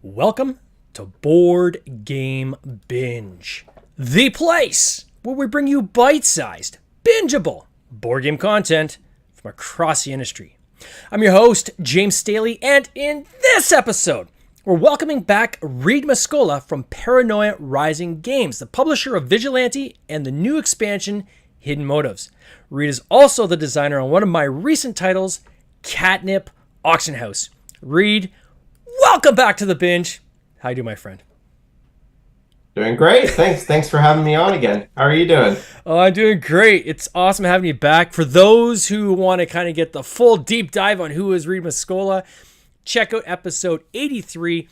Welcome to Board Game Binge, the place where we bring you bite-sized, bingeable board game content from across the industry. I'm your host, James Staley, and in this episode, we're welcoming back Reed Mascola from Paranoia Rising Games, the publisher of Vigilante and the new expansion, Hidden Motives. Reed is also the designer on one of my recent titles, Catnip Auction House. Reed, welcome back to the binge. How you doing, my friend? Doing great. Thanks for having me on again. How are you doing? Oh, I'm doing great. It's awesome having you back. For those who want to kind of get the full deep dive on who is Reed Mascola, check out episode 83.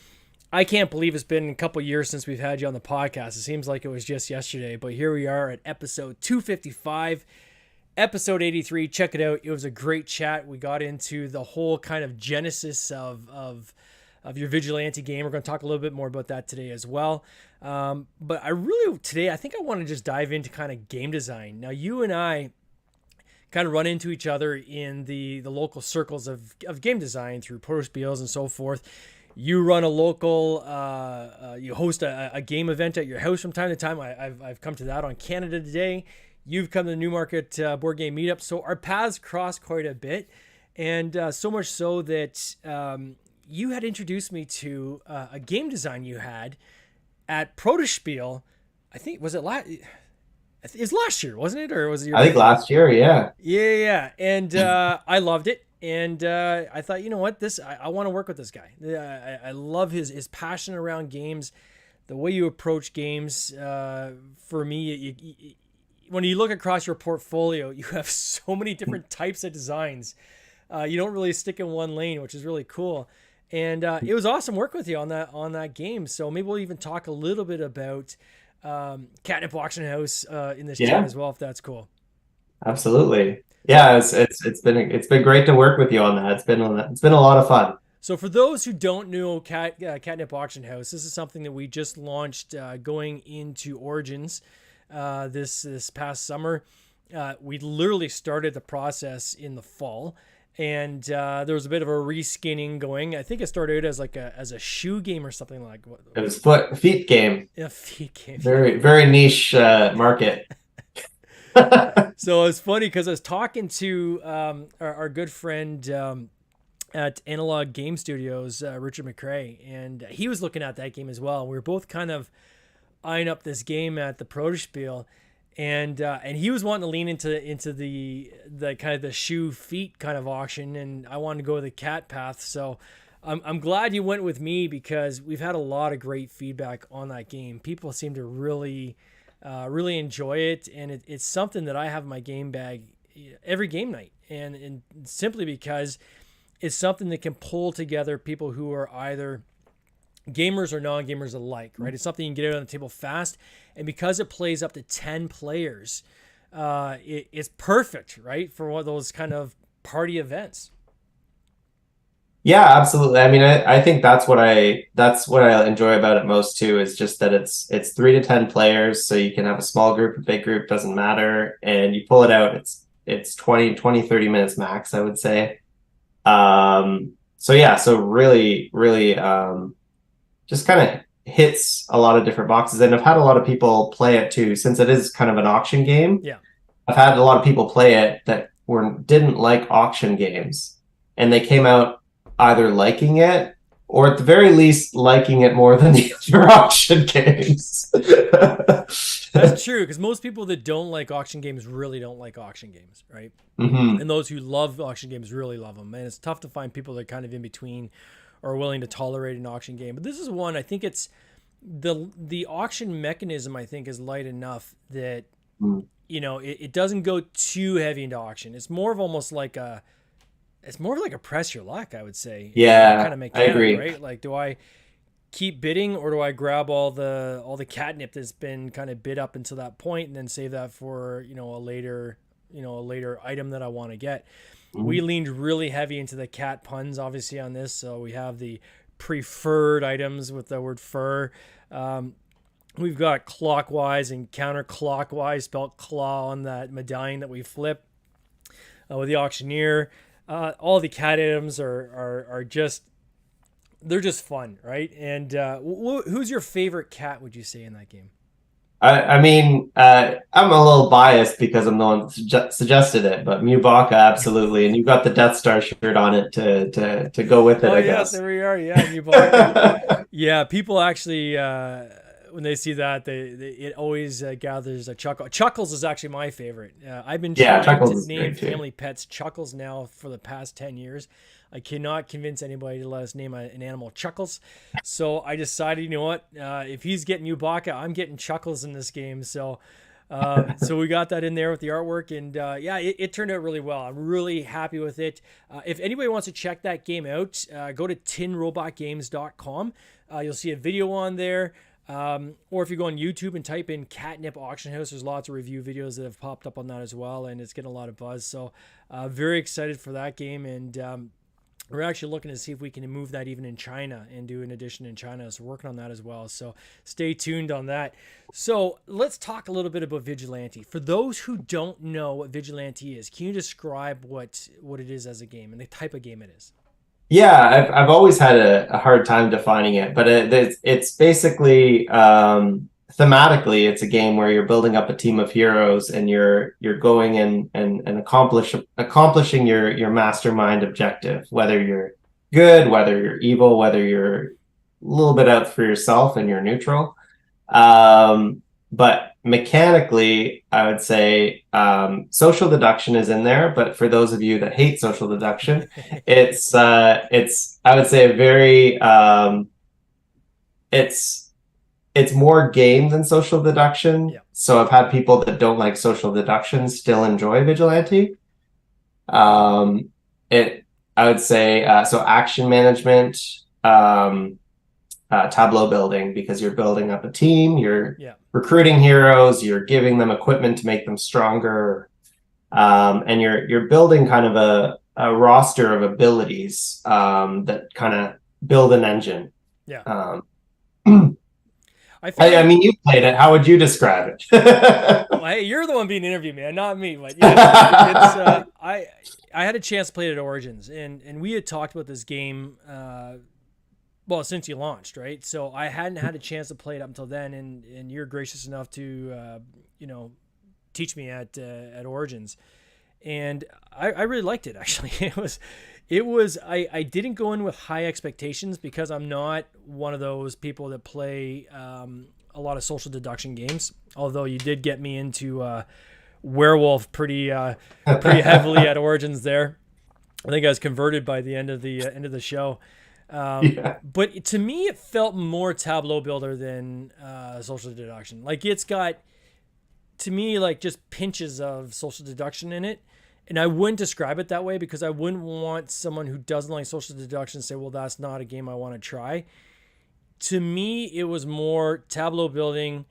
I can't believe it's been a couple years since we've had you on the podcast. It seems like it was just yesterday, but here we are at episode 255. Episode 83, check it out. It was a great chat. We got into the whole kind of genesis of your Vigilante game. We're going to talk a little bit more about that today as well. But I think I want to just dive into kind of game design. Now, you and I kind of run into each other in the local circles of game design through proto spiels and so forth. You run a local, you host a game event at your house from time to time. I've come to that on Canada Today. You've come to the Newmarket Board Game Meetup. So our paths cross quite a bit. And so much so that you had introduced me to a game design you had at Protospiel. I think, was it it was last year, wasn't it? Or was it I think last year, yeah. Yeah. And I loved it. And I thought, you know what, I want to work with this guy. I love his passion around games, the way you approach games. For me, when you look across your portfolio, you have so many different types of designs. You don't really stick in one lane, which is really cool. And it was awesome working with you on that game. So maybe we'll even talk a little bit about Catnip Auction House in this chat as well, if that's cool. Absolutely. Yeah, it's been great to work with you on that. It's been a lot of fun. So for those who don't know Catnip Auction House, this is something that we just launched going into Origins this past summer. We literally started the process in the fall. And there was a bit of a reskinning going. I think it started out as a shoe game or something like what? It was feet game. Yeah, feet game. Very, very niche market. So it's funny because I was talking to our good friend at Analog Game Studios, Richard McCrae, and he was looking at that game as well. We were both kind of eyeing up this game at the Protospiel. And he was wanting to lean into the kind of the shoe feet kind of auction, and I wanted to go the cat path. So I'm glad you went with me because we've had a lot of great feedback on that game. People seem to really enjoy it, and it's something that I have in my game bag every game night, and simply because it's something that can pull together people who are either gamers or non-gamers alike, right? It's something you can get out on the table fast, and because it plays up to 10 players, it's perfect, right, for one of those kind of party events. Yeah, absolutely. I mean, I think that's what I enjoy about it most too, is just that it's 3 to 10 players, so you can have a small group, a big group, doesn't matter, and you pull it out, it's 20, 30 minutes max, I would say. So really just kind of hits a lot of different boxes. And I've had a lot of people play it too, since it is kind of an auction game. Yeah. I've had a lot of people play it that didn't like auction games, and they came out either liking it or at the very least liking it more than the other auction games. That's true, because most people that don't like auction games really don't like auction games, right? Mm-hmm. And those who love auction games really love them. And it's tough to find people that are kind of in between or willing to tolerate an auction game. But this is one, I think it's the auction mechanism, I think, is light enough that Mm. it doesn't go too heavy into auction. It's more of almost like a press your luck, I would say, kind Yeah, of I mechanic, agree. right? Like, do I keep bidding, or do I grab all the catnip that's been kind of bid up until that point and then save that for a later item that I want to get? We Mhm. leaned really heavy into the cat puns, obviously, on this. So we have the preferred items with the word fur. Um, we've got clockwise and counterclockwise, spelled claw, on that medallion that we flip with the auctioneer. All the cat items are just, they're just fun, right? And who's your favorite cat, would you say, in that game? I mean, I'm a little biased because I'm the one that suggested it, but Mubaka, absolutely. And you've got the Death Star shirt on it to go with it, Oh I yes, guess. there we are. Yeah, Mubaka. Yeah, people actually, when they see that, it always gathers a chuckle. Chuckles is actually my favorite. I've been Yeah, trying Chuckles to is name great too. family pets Chuckles now for the past 10 years. I cannot convince anybody to let us name an animal Chuckles. So I decided, you know what? If he's getting Mubaka, I'm getting Chuckles in this game. So we got that in there with the artwork, and yeah, it turned out really well. I'm really happy with it. If anybody wants to check that game out, go to tinrobotgames.com. You'll see a video on there. Or if you go on YouTube and type in Catnip Auction House, there's lots of review videos that have popped up on that as well, and it's getting a lot of buzz. So very excited for that game, and we're actually looking to see if we can move that even in China and do an edition in China. So we're working on that as well. So stay tuned on that. So let's talk a little bit about Vigilante. For those who don't know what Vigilante is, can you describe what it is as a game and the type of game it is? Yeah, I've always had a hard time defining it, but it's basically thematically it's a game where you're building up a team of heroes and you're going and accomplishing your mastermind objective, whether you're good, whether you're evil, whether you're a little bit out for yourself and you're neutral. But mechanically, I would say social deduction is in there. But for those of you that hate social deduction, it's I would say a very it's it's more game than social deduction. Yeah. So I've had people that don't like social deduction still enjoy vigilante. Um, it I would say so action management. Tableau building because you're building up a team, you're Yeah. recruiting heroes, you're giving them equipment to make them stronger, and you're building kind of a roster of abilities that kind of build an engine. Yeah. Um, I I found mean, you played it. How would you describe it? Well, hey, you're the one being interviewed, man, not me. But yes, it's I had a chance to play it at Origins, and we had talked about this game. Well, since you launched, right? So I hadn't had a chance to play it up until then, and you're gracious enough to teach me at Origins, and I really liked it. Actually, it was I didn't go in with high expectations because I'm not one of those people that play a lot of social deduction games. Although you did get me into Werewolf pretty heavily at Origins there. I think I was converted by the end of the show. Yeah. But to me, it felt more tableau builder than social deduction. Like it's got, to me, like just pinches of social deduction in it. And I wouldn't describe it that way because I wouldn't want someone who doesn't like social deduction to say, well, that's not a game I want to try. To me, it was more tableau building.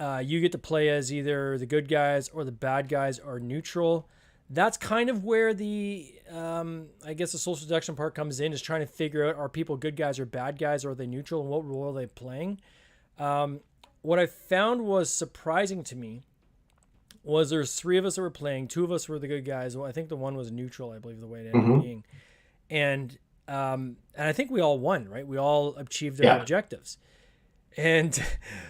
You get to play as either the good guys or the bad guys or neutral. That's kind of where I guess the social deduction part comes in, is trying to figure out, are people good guys or bad guys, or are they neutral, and what role are they playing? What I found was surprising to me was there's three of us that were playing. Two of us were the good guys. Well, I think the one was neutral, I believe the way it ended up Hmm. being. And I think we all won, right? We all achieved our Yeah. objectives. And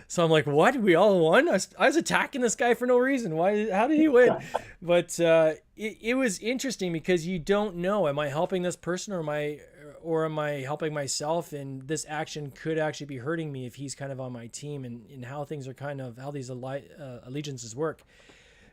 so I'm like, what? We all won? I was attacking this guy for no reason. Why? How did he win? But it was interesting because you don't know. Am I helping this person, or am I helping myself? And this action could actually be hurting me if he's kind of on my team, and how things are kind of, how these allegiances work.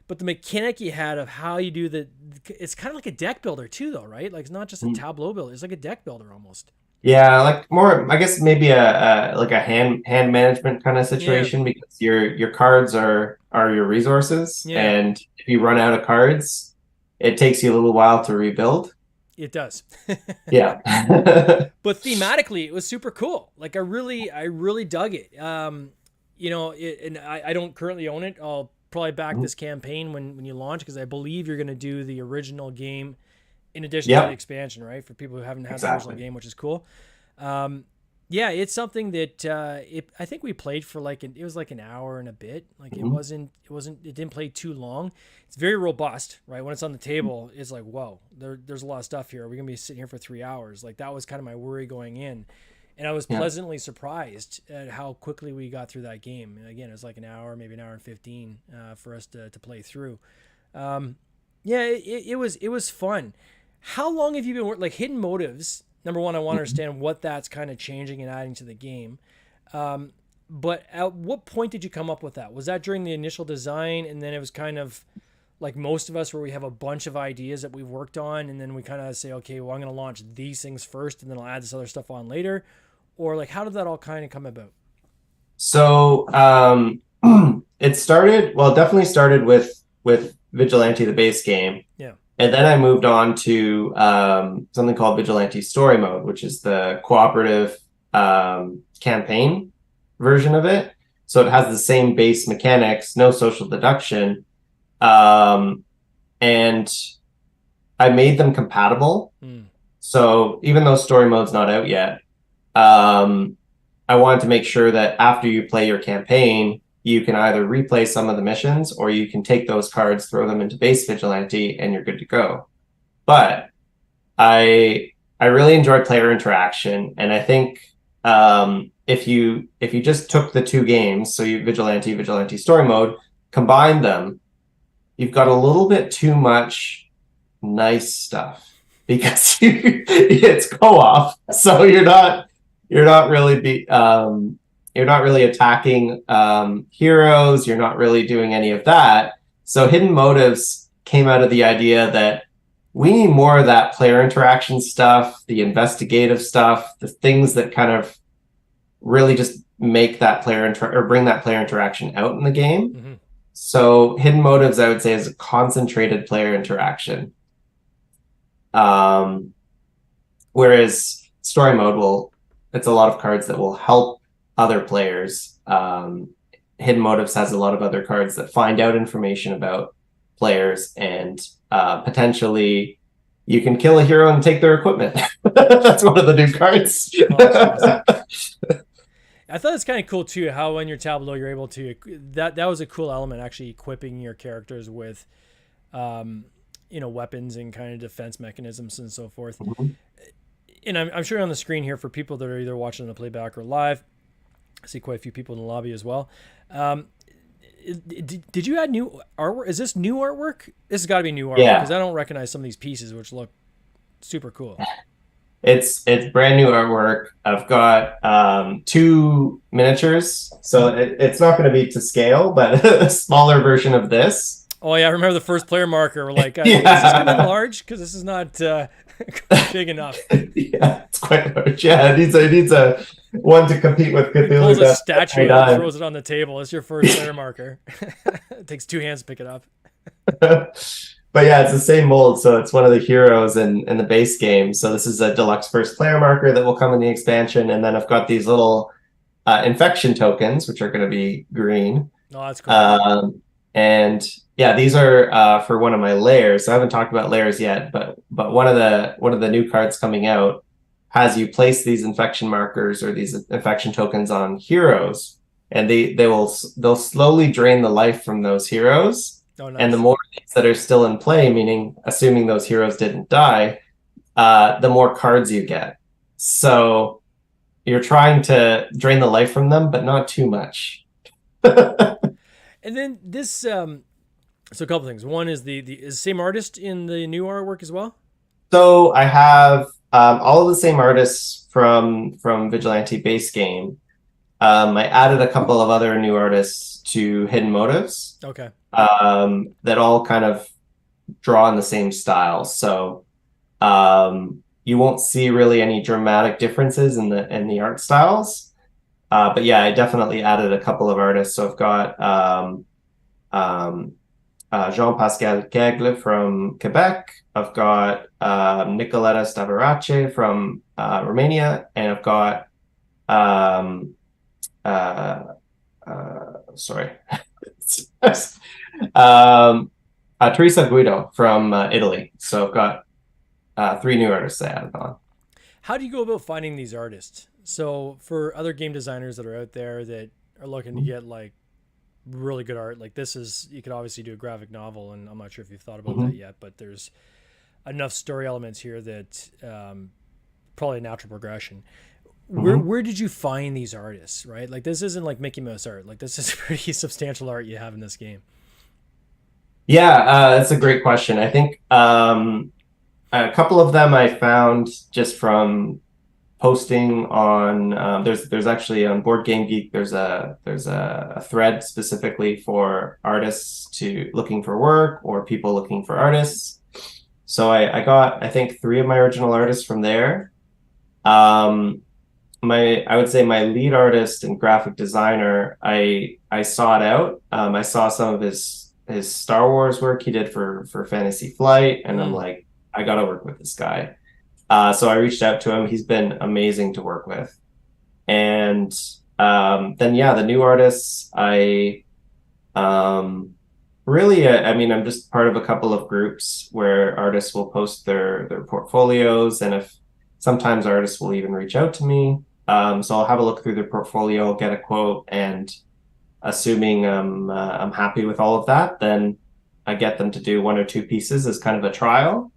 But the mechanic you had of how you do it's kind of like a deck builder too, though, right? Like it's not just a tableau builder. It's like a deck builder almost. Yeah, like more, I guess maybe a like a hand management kind of Yeah. situation because your cards are are your resources. Yeah, And if you run out of cards, it takes you a little while to rebuild. it does. Yeah. But thematically, it was super cool. Like I really dug it. And I don't currently own it. I'll probably back this campaign when you launch because I believe you're going to do the original game in addition to the Yep, expansion, right? For people who haven't had the original exactly. game, which is cool. Um, yeah, it's something that I think we played for it was like an hour and a bit. Like Mhm. it didn't play too long. It's very robust, right? When it's on the table, it's like, whoa, there's a lot of stuff here. We're gonna be sitting here for 3 hours. Like that was kind of my worry going in, and I was Yeah. pleasantly surprised at how quickly we got through that game. And again, it was like an hour, maybe an hour and 15 for us to play through. Um, yeah, it was fun. How long have you been like hidden motives? Number one, I want to Mhm. understand what that's kind of changing and adding to the game. Um, but at what point did you come up with that? Was that during the initial design, and then it was kind of like most of us, where we have a bunch of ideas that we've worked on, and then we kind of say, okay, well, I'm going to launch these things first, and then I'll add this other stuff on later, or like how did that all kind of come about? So it started, well, it definitely started with Vigilante, the base game. Yeah. And then I moved on to something called Vigilante Story Mode, which is the cooperative campaign version of it. So it has the same base mechanics, no social deduction. Um, and I made them compatible. Mm. So even though story mode's not out yet, um, I wanted to make sure that after you play your campaign, you can either replay some of the missions or you can take those cards, throw them into base vigilante, and you're good to go. But I really enjoyed player interaction, and I think if you just took the two games, so you vigilante story mode, combined them, you've got a little bit too much nice stuff because it's co-op, so you're not really you're not really attacking heroes. You're not really doing any of that. So hidden motives came out of the idea that we need more of that player interaction stuff, the investigative stuff, the things that kind of really just make that or bring that player interaction out in the game. Mm-hmm. So hidden motives, I would say, is a concentrated player interaction. Um, Whereas story mode it's a lot of cards that will help other players. Hidden motives has a lot of other cards that find out information about players, and potentially you can kill a hero and take their equipment. That's one of the new cards. Oh, that's awesome. I thought it's kind of cool too how on your tableau you're able to that was a cool element, actually equipping your characters with weapons and kind of defense mechanisms and so forth. Mhm. And I'm sure on the screen here for people that are either watching the playback or live, I see quite a few people in the lobby as well. Did you add new artwork? Is this new artwork? This has got to be new artwork because Yeah, I don't recognize some of these pieces, which look super cool. it's brand new artwork. I've got two miniatures, so it's not going to be to scale, but a smaller version of this. Oh yeah, I remember the first player marker. We're like, is this going to enlarge? Because this is not quite big enough. Yeah, it's quite large. Yeah, it needs a one to compete with He pulls Cthulhu a Death statue out and Paradigm. throws it on the table. It's your first player marker. It takes two hands to pick it up. But yeah, it's the same mold, so it's one of the heroes in the base game. So this is a deluxe first player marker that will come in the expansion, and then I've got these little infection tokens, which are going to be green. Oh, that's cool. And yeah, these are for one of my layers. So I haven't talked about layers yet, but one of the new cards coming out has you place these infection markers or these infection tokens on heroes, and they'll slowly drain the life from those heroes. Oh, And the nice. more things that are still in play, meaning assuming those heroes didn't die, the more cards you get. So you're trying to drain the life from them, but not too much. And then this, so a couple things. One is is the same artist in the new artwork as well. So I have all of the same artists from Vigilante base game. I added a couple of other new artists to Hidden Motives Okay. that all kind of draw in the same style. So you won't see really any dramatic differences in the art styles. But yeah, I definitely added a couple of artists. So I've got um, Jean-Pascal Gagle from Quebec. I've got Nicoletta Stavarace from Romania, and I've got um, uh, sorry, um, Teresa Guido from Italy. So I've got three new artists I added on. How do you go about finding these artists? So for other game designers that are out there that are looking to get like really good art, like this is, you could obviously do a graphic novel, and I'm not sure if you've thought about that Mhm. yet, but there's enough story elements here that probably a natural progression. Mhm. Where did you find these artists? Right, like this isn't like Mickey Mouse art. Like this is pretty substantial art you have in this game. Yeah, that's a great question. I think a couple of them I found just from posting on there's actually on Board Game Geek there's a thread specifically for artists to looking for work or people looking for artists. So I got I think three of my original artists from there. Um, my I would say my lead artist and graphic designer I sought out. I saw some of his Star Wars work he did for Fantasy Flight, and I'm Mm. like, I gotta work with this guy. So I reached out to him. He's been amazing to work with. And then yeah, the new artists, I really, I mean, I'm just part of a couple of groups where artists will post their portfolios, and if sometimes artists will even reach out to me. So I'll have a look through their portfolio, get a quote, and assuming I'm happy with all of that, then I get them to do one or two pieces as kind of a trial,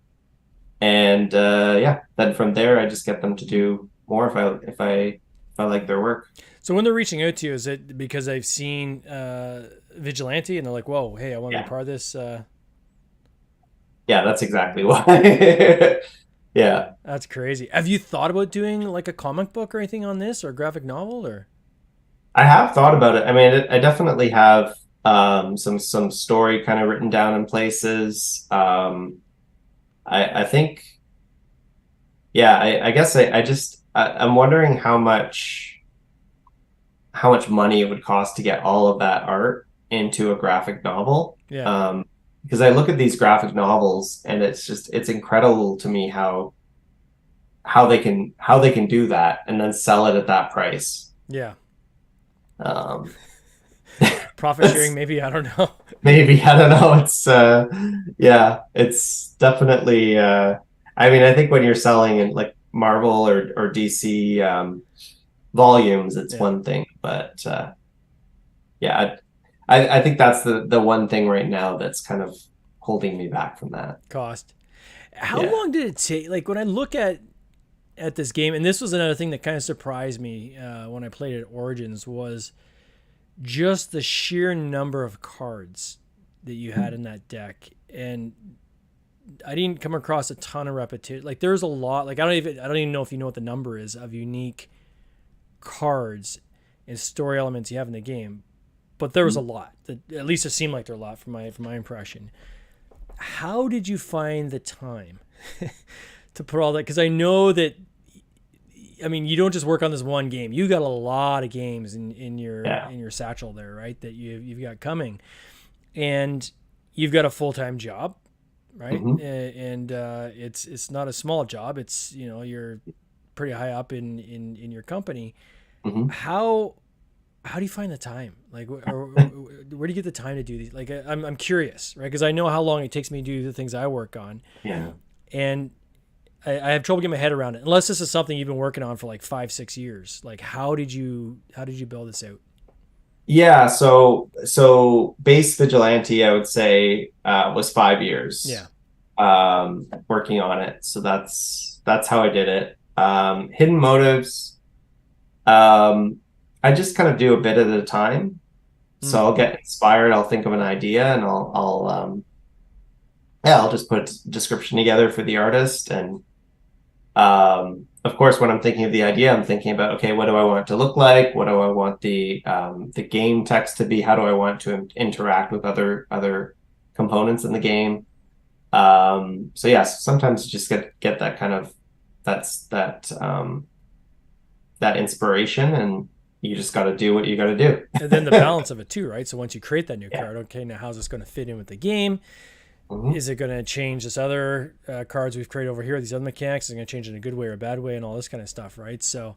and yeah, then from there I just get them to do more if I like their work. So when they're reaching out to you, is it because they've seen Vigilante and they're like, "Whoa, hey, I want to be Yeah, part of this"? yeah, that's exactly why. Yeah, That's crazy. Have you thought about doing like a comic book or anything on this, or a graphic novel, or? I have thought about it. I mean, I definitely have some story kind of written down in places. I think yeah, I guess I'm wondering how much money it would cost to get all of that art into a graphic novel. Yeah, Because I look at these graphic novels and it's incredible to me how they can do that and then sell it at that price. yeah. Um, Profit sharing, that's maybe. I don't know. maybe I don't know. It's yeah, it's definitely I mean I think when you're selling in like Marvel or DC volumes, it's Yeah, one thing, but yeah, I think that's the one thing right now that's kind of holding me back from that. cost. How Yeah. long did it take? Like when I look at this game, and this was another thing that kind of surprised me when I played it at Origins, was just the sheer number of cards that you had in that deck. And I didn't come across a ton of repetition. Like there's a lot. Like I don't even know if you know what the number is of unique cards and story elements you have in the game. But there was a lot. At least it seemed like there were a lot from my impression. How did you find the time to put all that? Because I know that, I mean, you don't just work on this one game. You got a lot of games Yeah. in your satchel there, right? That you've got coming, and you've got a full time job, right? Hmm. And it's not a small job. It's, you know, you're pretty high up in your company. Hmm. How how do you find the time? Like, or where do you get the time to do these? Like, I'm curious, right? Because I know how long it takes me to do the things I work on, Yeah. and I have trouble getting my head around it. Unless this is something you've been working on for like 5, 6 years. Like, how did you build this out? Yeah, so base vigilante, I would say, was 5 years Yeah. working on it. So that's how I did it. Hidden motives, um, I just kind of do a bit at a time. So Mm. I'll get inspired, I'll think of an idea, and I'll yeah, I'll just put a description together for the artist. And of course, when I'm thinking of the idea, I'm thinking about, okay, what do I want it to look like? What do I want the game text to be? How do I want to interact with other components in the game? So yeah, sometimes you just get that kind of that inspiration, and you just got to do what you got to do. And then the balance of it too, right? So once you create that new Yeah. card, okay, now how's this going to fit in with the game? Mhm. Is it going to change this other cards we've created over here, these other mechanics? Is it going to change it in a good way or a bad way, and all this kind of stuff, right? So,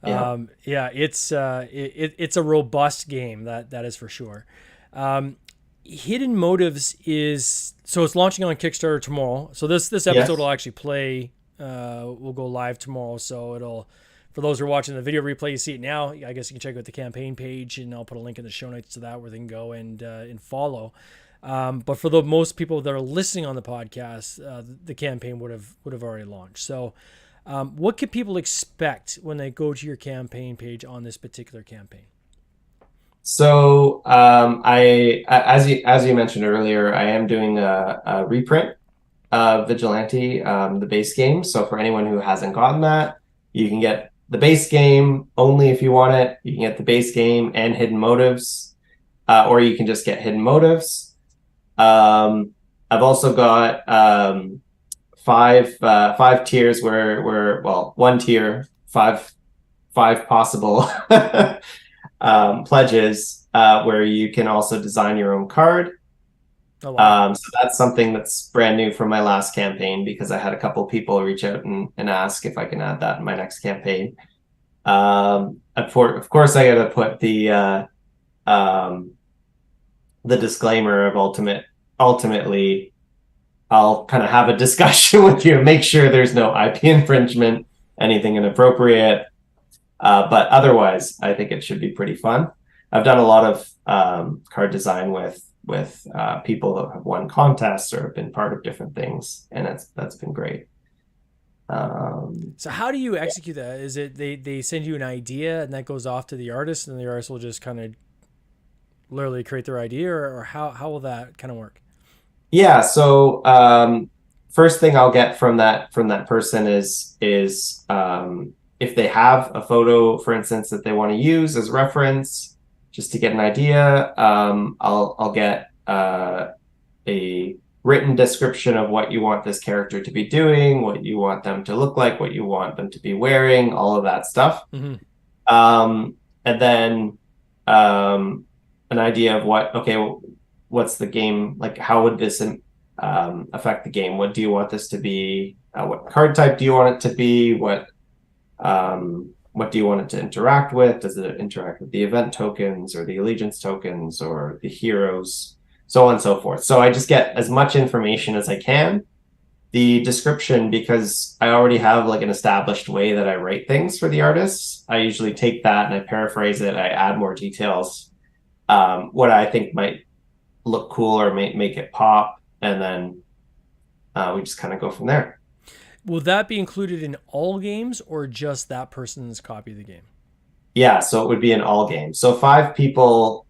Yeah. yeah, it's a robust game, that is for sure. Hidden Motives is, so it's launching on Kickstarter tomorrow. So this episode Yes. will actually play. Will go live tomorrow. So it'll, for those who are watching the video replay, you see it now. I guess you can check out the campaign page, and I'll put a link in the show notes to that where they can go and follow. But for the most people that are listening on the podcast, the campaign would have already launched. So, what can people expect when they go to your campaign page on this particular campaign? So as you mentioned earlier, I am doing a reprint of Vigilante, the base game. So for anyone who hasn't gotten that, you can get the base game only if you want it. You can get the base game and Hidden Motives, or you can just get Hidden Motives. I've also got five tiers where well, one tier, five possible pledges where you can also design your own card. Oh, wow. So that's something that's brand new from my last campaign because I had a couple people reach out and ask if I can add that in my next campaign. Of course, I got to put the disclaimer of ultimately I'll kind of have a discussion with you and make sure there's no IP infringement, anything inappropriate. But otherwise, I think it should be pretty fun. I've done a lot of card design with people that have won contests or have been part of different things, and that's been great. So how do you execute that? Is it they send you an idea and that goes off to the artist, and the artist will just kind of literally create their idea, or how will that kind of work? Yeah. So first thing I'll get from that person is if they have a photo, for instance, that they want to use as reference, just to get an idea. I'll get a written description of what you want this character to be doing, what you want them to look like, what you want them to be wearing, all of that stuff. Mm-hmm. And then an idea of what's the game like? How would this affect the game? What do you want this to be? What card type do you want it to be? What do you want it to interact with? Does it interact with the event tokens or the allegiance tokens or the heroes? So on and so forth. So I just get as much information as I can. The description, because I already have like an established way that I write things for the artists, I usually take that and I paraphrase it. I add more details, what I think might look cool or make it pop, and then we just kind of go from there. Will that be included in all games or just that person's copy of the game? Yeah, so it would be in all games. So 5 people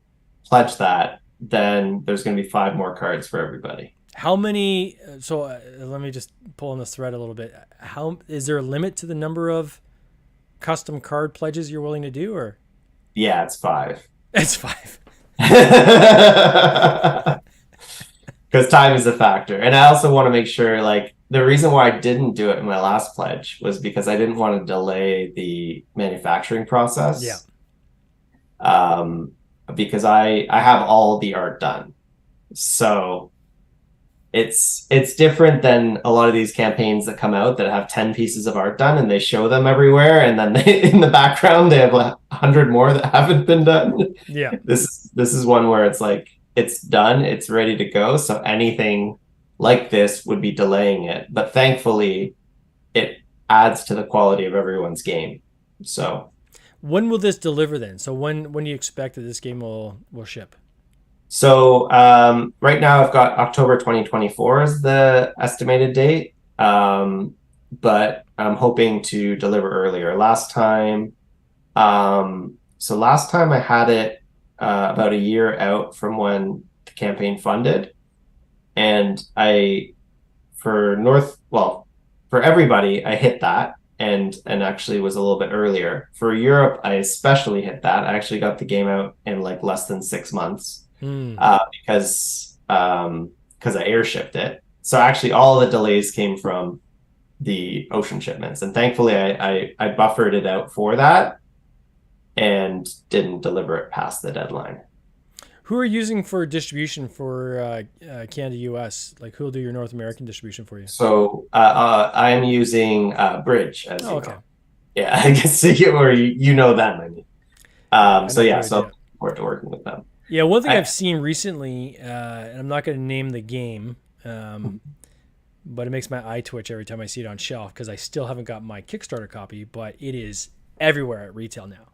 pledge that, then there's going to be 5 more cards for everybody. How many? So let me just pull on this thread a little bit. How is there a limit to the number of custom card pledges you're willing to do, or Yeah, it's 5. it's 5? Because time is a factor. And I also want to make sure, like, the reason why I didn't do it in my last pledge was because I didn't want to delay the manufacturing process. Yeah. Because I have all the art done. So it's different than a lot of these campaigns that come out that have 10 pieces of art done and they show them everywhere, and then in the background they have 100 more that haven't been done. Yeah. This is one where it's like it's done, it's ready to go. So anything like this would be delaying it, but thankfully it adds to the quality of everyone's game. So when will this deliver then? So when do you expect that this game will ship? So right now I've got October 2024 as the estimated date, but I'm hoping to deliver earlier. Last time I had it about a year out from when the campaign funded, and for everybody I hit that, and actually was a little bit earlier. For Europe, I especially hit that. I actually got the game out in like less than 6 months. Because I airshipped it. So actually all the delays came from the ocean shipments, and thankfully I buffered it out for that. and didn't deliver it past the deadline. Who are you using for distribution for Canada, US? Like, who'll do your North American distribution for you? So I'm using Bridge, as Oh, you okay. know. Yeah, I guess you know them. I mean, Yeah, I so know yeah, Bridge. so I'm Yeah. looking forward to working with them. Yeah, one thing I I've seen recently, and I'm not going to name the game, um, but it makes my eye twitch every time I see it on shelf because I still haven't got my Kickstarter copy, but it is everywhere at retail now. oh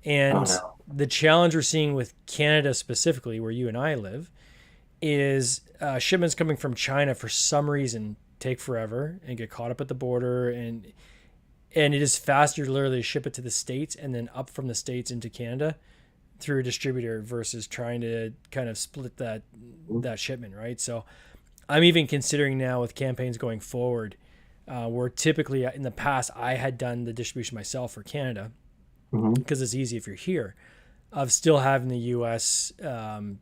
And no. the challenge we're seeing with Canada specifically, where you and I live, is shipments coming from China for some reason take forever and get caught up at the border, and it is faster to literally ship it to the States and then up from the States into Canada through a distributor versus trying to kind of split that shipment, right? So I'm even considering now with campaigns going forward, where typically in the past I had done the distribution myself for Canada Mhm. because it's easy if you're here, of still having the U.S.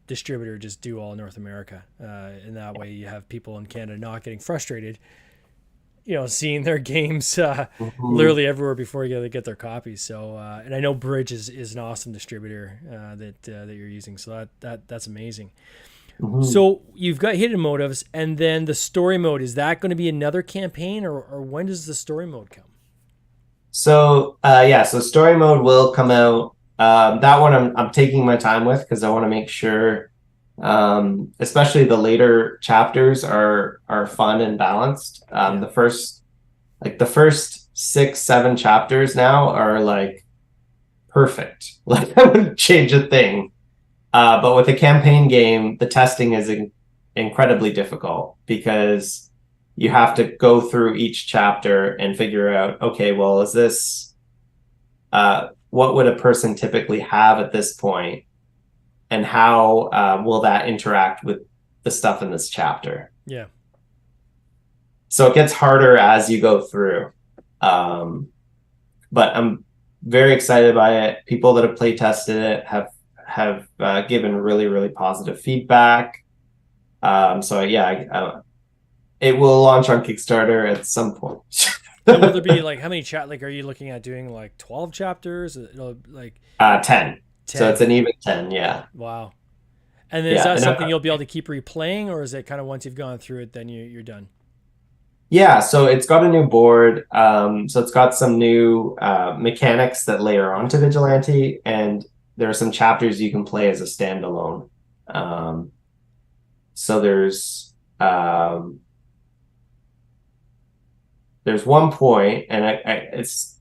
Distributor just do all North America, and that way you have people in Canada not getting frustrated, seeing their games Mhm. literally everywhere before you get their copies. So, and I know Bridge is an awesome distributor that you're using, so that's amazing. Mhm. So you've got hidden motives, and then the story mode. Is that going to be another campaign, or when does the story mode come? So yeah, so story mode will come out. That one I'm taking my time with because I want to make sure, especially the later chapters are fun and balanced. Yeah, The first 6, 7 chapters now are like perfect. Like I wouldn't change a thing. But with a campaign game, the testing is incredibly difficult because you have to go through each chapter and figure out, okay, well, is this what would a person typically have at this point, and how will that interact with the stuff in this chapter? yeah. So it gets harder as you go through. Um, but I'm very excited by it. People that have play tested it have given really positive feedback. So yeah, it will launch on Kickstarter at some point. And will there be like how many like are you looking at doing like 12 chapters? Like 10. So it's 10. an even 10. Yeah, Wow. And then is yeah, that and something you'll be able to keep replaying, or is it kind of once you've gone through it, then you're done? yeah. So it's got a new board. So it's got some new mechanics that layer onto Vigilante, and there are some chapters you can play as a standalone. Um, so there's one point, and it's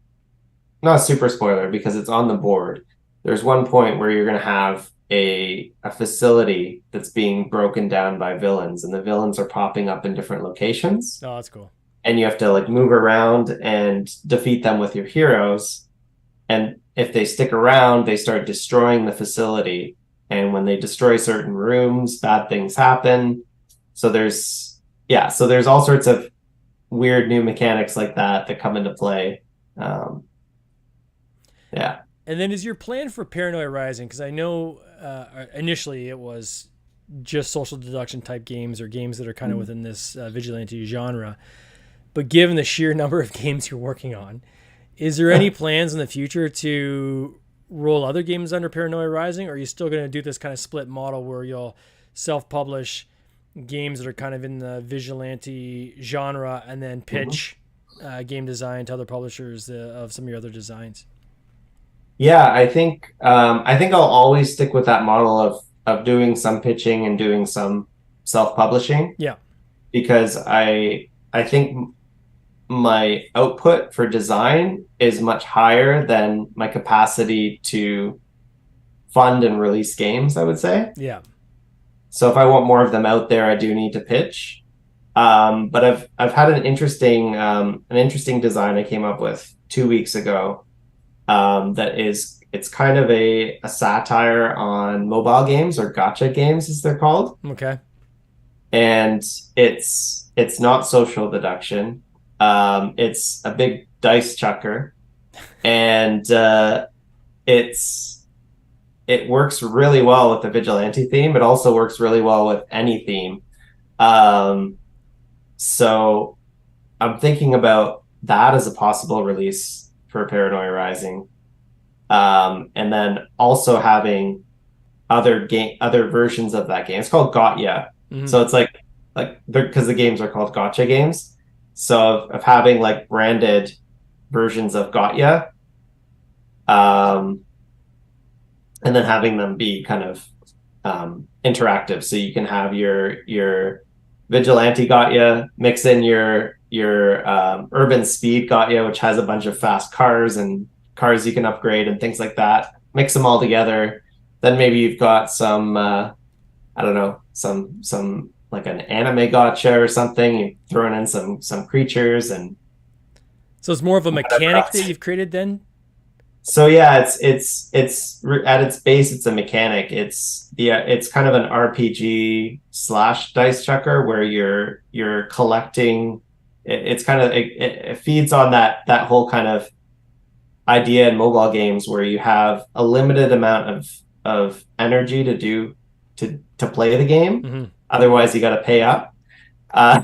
not a super spoiler because it's on the board. There's one point where you're going to have a facility that's being broken down by villains, and the villains are popping up in different locations, Oh, that's cool. and you have to like move around and defeat them with your heroes. And if they stick around, they start destroying the facility. And when they destroy certain rooms, bad things happen. So there's all sorts of weird new mechanics like that come into play. Um, yeah. And then is your plan for Paranoia Rising? Because I know initially it was just social deduction type games or games that are kind of within this vigilante genre. But given the sheer number of games you're working on, is there any plans in the future to roll other games under Paranoia Rising? Or are you still going to do this kind of split model where you'll self publish games that are kind of in the vigilante genre and then pitch game design to other publishers of some of your other designs? Yeah, I think I'll always stick with that model of doing some pitching and doing some self-publishing Yeah. because I think my output for design is much higher than my capacity to fund and release games, I would say. Yeah. So if I want more of them out there, I do need to pitch. But I've had an interesting design I came up with 2 weeks ago. That is it's kind of a satire on mobile games or gotcha games as they're called. Okay. And it's not social deduction. It's a big dice chucker, and it's it works really well with the vigilante theme. It also works really well with any theme. Um, so I'm thinking about that as a possible release for Paranoia Rising. and then also having other versions of that game. It's called Gotya. Mm-hmm. So it's like because the games are called gotcha games. So of having like branded versions of Gotya, and then having them be kind of interactive. So you can have your vigilante Gotya, mix in your urban speed Gotya, which has a bunch of fast cars and cars you can upgrade and things like that. Mix them all together. Then maybe you've got some I don't know, some like an anime gotcha or something. You're throwing in some creatures and So it's more of a mechanic that you've created then? so yeah, it's at its base, it's a mechanic. It's kind of an RPG slash dice checker where you're collecting. It's kind of it feeds on that whole kind of idea in mobile games where you have a limited amount of energy to play the game. Mm-hmm. Otherwise, you got to pay up, uh,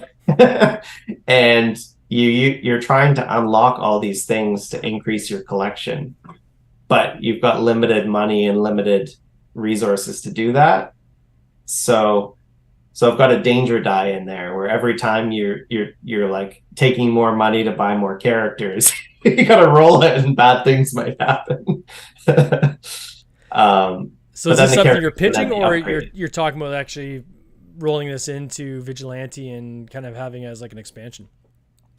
and you're trying to unlock all these things to increase your collection, but you've got limited money and limited resources to do that. So I've got a danger die in there where every time you're like taking more money to buy more characters, you gotta roll it and bad things might happen. So is this something you're pitching, or you're talking about actually rolling this into Vigilante and kind of having it as like an expansion?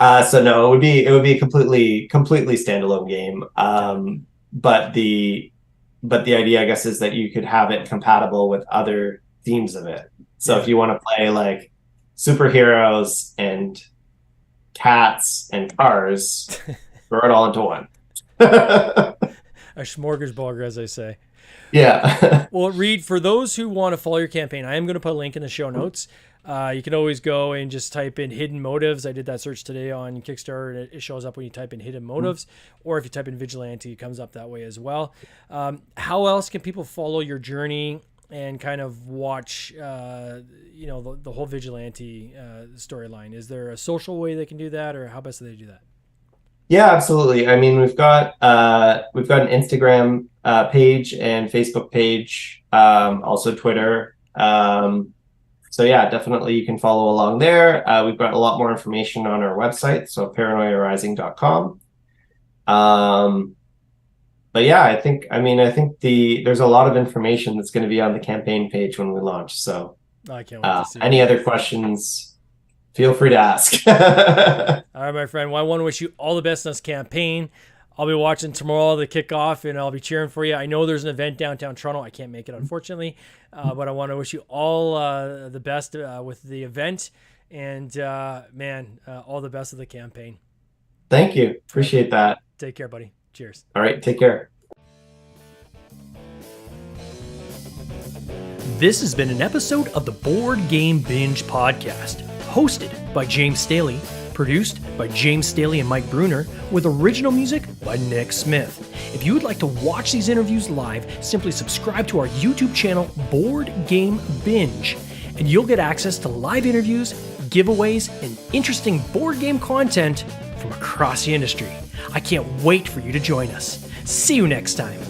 So no, it would be a completely standalone game. But the idea, I guess, is that you could have it compatible with other themes of it. So if you want to play like superheroes and cats and cars, throw it all into one. A smorgasbord, as I say. Yeah. Well, Reed, for those who want to follow your campaign, I am going to put a link in the show notes. You can always go and just type in hidden motives. I did that search today on Kickstarter, and it shows up when you type in hidden motives, or if you type in vigilante, it comes up that way as well. How else can people follow your journey and kind of watch, the whole vigilante storyline? Is there a social way they can do that, or how best do they do that? Yeah, absolutely. I mean, we've got an Instagram page and Facebook page, also Twitter. So yeah, definitely you can follow along there. We've got a lot more information on our website, so paranoiarising.com. But yeah, I think there's a lot of information that's going to be on the campaign page when we launch. So I can't wait to see any other questions, feel free to ask. All right, my friend. Well, I want to wish you all the best in this campaign. I'll be watching tomorrow the kickoff, and I'll be cheering for you. I know there's an event downtown Toronto. I can't make it, unfortunately, but I want to wish you all the best with the event, and all the best of the campaign. Thank you. Appreciate that. Take care, buddy. Cheers. All right. Take care. This has been an episode of the Board Game Binge podcast, hosted by James Staley, produced by James Staley and Mike Bruner, with original music by Nick Smith. If you would like to watch these interviews live, simply subscribe to our YouTube channel, Board Game Binge, and you'll get access to live interviews, giveaways, and interesting board game content from across the industry. I can't wait for you to join us. See you next time.